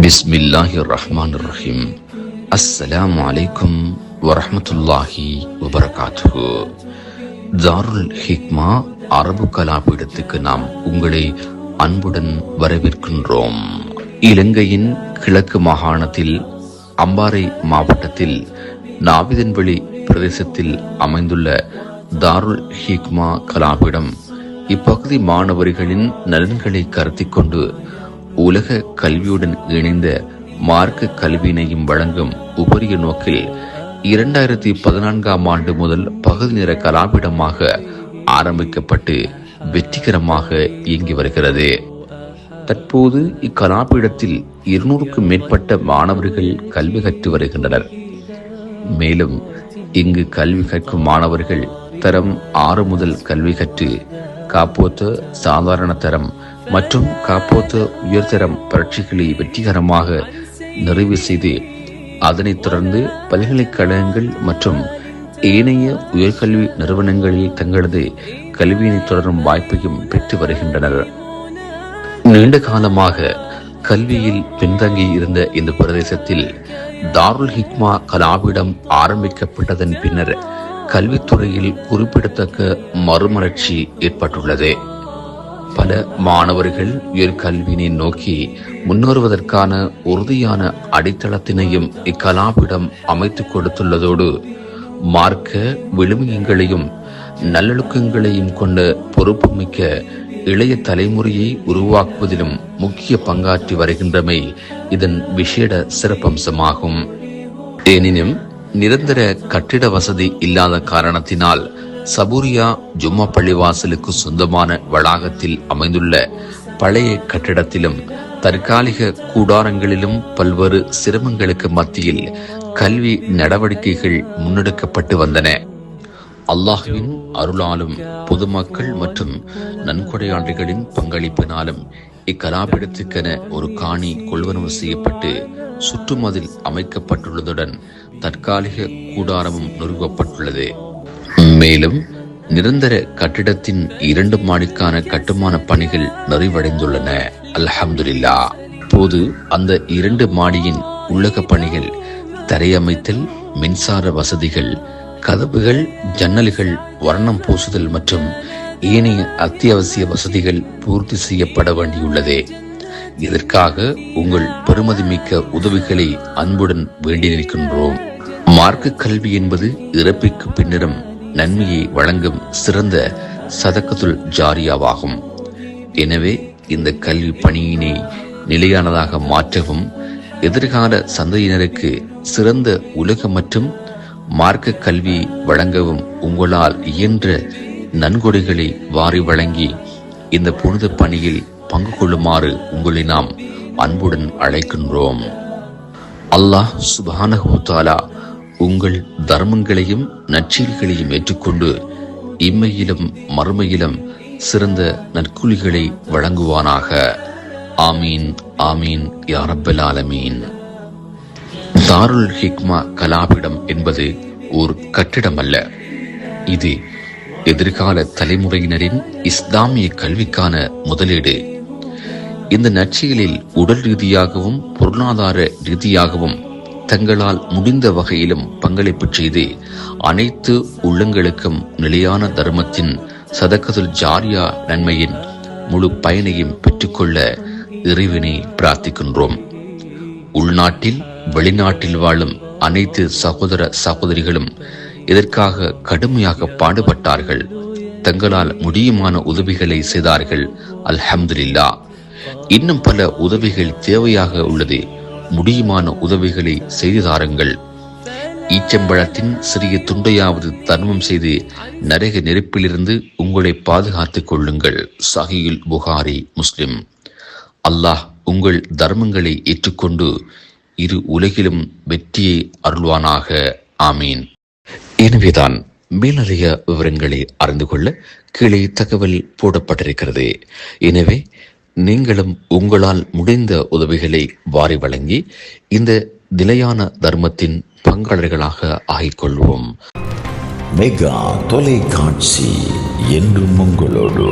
பிஸ்மில்லாஹிர் ரஹ்மானிர் ரஹீம். அஸ்ஸலாமு அலைக்கும் வரஹ்மத்துல்லாஹி வபரகாத்துஹு. தாருல் ஹிக்மா அரபு கலாபீடத்துக்கு நாம் உங்களை அன்புடன் வரவேற்கின்றோம். இலங்கையின் கிழக்கு மாகாணத்தில் அம்பாறை மாவட்டத்தில் நாவிதன்வெளி பிரதேசத்தில் அமைந்துள்ள தாருல் ஹிக்மா கலாபீடம் இப்பகுதி மாணவர்களின் நலன்களை கருத்தில் கொண்டு உலக கல்வியுடன் இணைந்த மார்க்க கல்வியினையும் வழங்கும் உபரிய நோக்கில் 2014 ஆண்டு முதல் பகுதி நேர கலாபீடமாக ஆரம்பிக்கப்பட்டு வெற்றிகரமாக இயங்கி வருகிறது. தற்போது இக்கலாபீடத்தில் 200க்கும் மேற்பட்ட மாணவர்கள் கல்வி கற்று வருகின்றனர். மேலும் இங்கு கல்வி கற்கும் மாணவர்கள் தரம் 6 முதல் கல்வி கற்று காப்போத்த சாதாரண தரம் மற்றும் காப்போத்த உயர்தரம் பரீட்சைகளை வெற்றிகரமாக நிறைவு செய்து அதனைத் தொடர்ந்து பல்கலைக்கழகங்கள் மற்றும் ஏனைய உயர்கல்வி நிறுவனங்களில் தங்களது கல்வியினை தொடரும் வாய்ப்பையும் பெற்று வருகின்றனர். நீண்ட காலமாக கல்வியில் பின்தங்கி இருந்த இந்த பிரதேசத்தில் தாருல் ஹிக்மா கலாபீடம் ஆரம்பிக்கப்பட்டதன் பின்னர் கல்வித்துறையில் குறிப்பிடத்தக்க மறுமலர்ச்சி ஏற்பட்டுள்ளது. பல மாணவர்கள் உயர்கல்வியினை நோக்கி முன்னேறுவதற்கான உறுதியான அடித்தளத்தினையும் இக்கலாபீடம் அமைத்துக் கொடுத்துள்ளதோடு மார்க்க விழுமியங்களையும் நல்லொழுக்கங்களையும் கொண்ட பொறுப்புமிக்க இளைய தலைமுறையை உருவாக்குவதிலும் முக்கிய பங்காற்றி வருகின்றமை இதன் விசேட சிறப்பம்சமாகும். எனினும் நிரந்தர கட்டிட வசதி இல்லாத காரணத்தினால் சபூரியா ஜும்மா பள்ளிவாசலுக்கு சொந்தமான வளாகத்தில் அமைந்துள்ள பழைய கட்டிடத்திலும் தற்காலிக கூடாரங்களிலும் பல்வேறு சிரமங்களுக்கு மத்தியில் கல்வி நடவடிக்கைகள் முன்னெடுக்கப்பட்டு வந்தன. அல்லாஹ்வின் அருளாலும் பொதுமக்கள் மற்றும் நன்கொடையாளர்களின் பங்களிப்பினாலும் இக்கலாபீடத்துக்கென ஒரு காணி கொள்வனவு செய்யப்பட்டு சுற்றுமதில் அமைக்கப்பட்டுள்ளதுடன் தற்காலிக கூடாரமும் நிறுவப்பட்டுள்ளது. மேலும் நிரந்தர கட்டிடத்தின் 2 மாடிக்கான கட்டுமான பணிகள் நிறைவடைந்துள்ளன. அல்ஹம்துலில்லாஹ். இப்போது அந்த 2 மாடியின் உள்ளக பணிகள், தரையமைத்தல், மின்சார வசதிகள், கதவுகள், ஜன்னல்கள், வர்ணம் பூசுதல் மற்றும் ஏனைய அத்தியாவசிய வசதிகள் பூர்த்தி செய்யப்பட வேண்டியுள்ளது. இதற்காக உங்கள் பெருமதிமிக்க உதவிகளை அன்புடன் வேண்டி நிற்கின்றோம். மார்க்க கல்வி என்பது இறப்பிற்கு பின்னரும் நன்மையை வழங்கும் சிறந்த சதக்கத்துல் ஜாரியாவாகும். எனவே இந்த கல்வி பணியினை நிலையானதாக மாற்றவும் எதிர்கால சந்ததியினருக்கு சிறந்த உலக மற்றும் மார்க்க கல்வி வழங்கவும் உங்களால் இயன்ற நன்கொடைகளை வாரி வழங்கி இந்த புனித பணியில் பங்கு கொள்ளுமாறு உங்களை நாம் அன்புடன் அழைக்கின்றோம். அல்லாஹ் சுப்ஹானஹு வ தஆலா உங்கள் தர்மங்களையும் நற்செயல்களையும் ஏற்றுக்கொண்டு இம்மையிலும் மறுமையிலும் சிறந்த நற்கூலிகளை வழங்குவானாக. ஆமீன் ஆமீன் யா ரப்பல் ஆலமீன். தாருல் ஹிக்மா கலாபீடம் என்பது ஒரு கட்டிடம் அல்ல. இது எதிர்கால தலைமுறையினரின் இஸ்லாமிய கல்விக்கான முதலீடு. இந்த நற்செயலில் உடல் ரீதியாகவும் பொருளாதார ரீதியாகவும் தங்களால் முடிந்த வகையிலும் பங்களிப்பு செய்து அனைத்து உள்ளங்களுக்கும் நிலையான தர்மத்தின் சதக்கத்துல் ஜாரியா நன்மையின் முழு பயனையும் பெற்றுக்கொள்ள இறைவனை பிரார்த்திக்கின்றோம். உள்நாட்டில் வெளிநாட்டில் வாழும் அனைத்து சகோதர சகோதரிகளும் இதற்காக கடுமையாக பாடுபட்டார்கள். தங்களால் முடியுமான உதவிகளை செய்தார்கள். அல்ஹம்துலில்லாஹ். இன்னும் பல உதவிகள் தேவையாக உள்ளது. முடியுமான உதவிகளை செய்து தாருங்கள். ஈச்சம்பழத்தின் சிறிய துண்டையாவது தர்மம் செய்து நரக நெருப்பிலிருந்து உங்களை பாதுகாத்துக் கொள்ளுங்கள். சஹீஹுல் புகாரி, முஸ்லிம். அல்லாஹ் உங்கள் தர்மங்களை ஏற்றுக்கொண்டு இரு உலகிலும் வெற்றியை அருள்வானாக. ஆமீன். எனவேதான் மேலதிக விவரங்களை அறிந்து கொள்ள கீழே தகவல் போடப்பட்டிருக்கிறது. எனவே நீங்களும் உங்களால் முடிந்த உதவிகளை வாரி வழங்கி இந்த நிலையான தர்மத்தின் பங்காளர்களாக ஆகிக்கொள்வோம். மெகா தொலைக்காட்சி என்றும் உங்களோடு.